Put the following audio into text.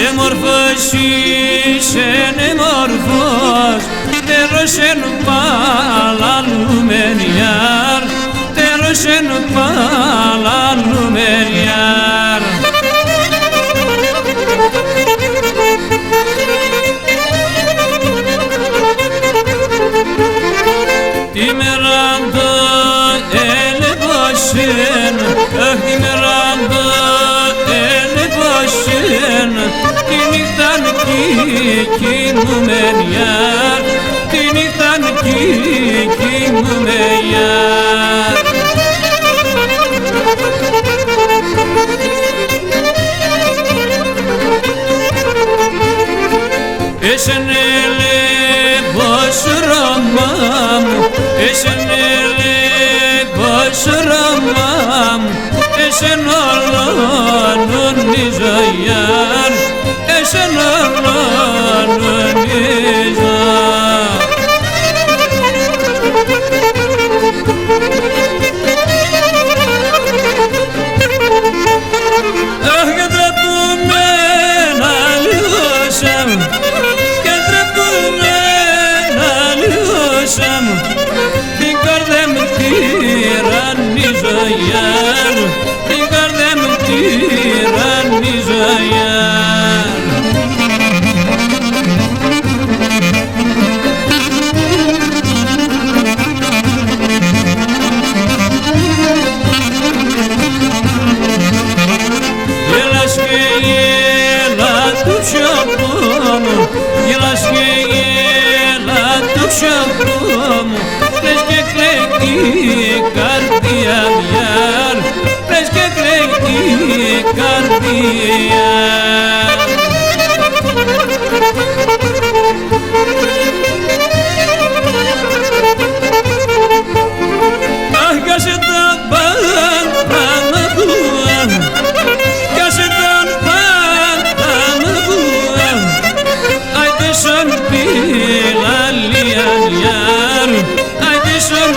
Emorfos isen emorfos Terrosen pala lumeniar Terrosen pala lumeniar Timerando el boşen Timerando el boşen Tiniktan ki mumenyar Tiniktan ki mumenyar Eşenele boşuramam Eşenele boşuramam Eşen Allah'ın nizayar Eşen Allah'ın nizayar Ah kadretum men aliyosam Kadretum men aliyosam Dikardem tiran nizayar Dikardem tiran nizayar Λες και κλαίγει η καρδιά μιαν Λες και κλαίγει η καρδιά Αχ, κάσε τα πάντα με βουά Κάσε τα πάντα με βουά Άιτε σαν πίλα λιανιά Ay, de son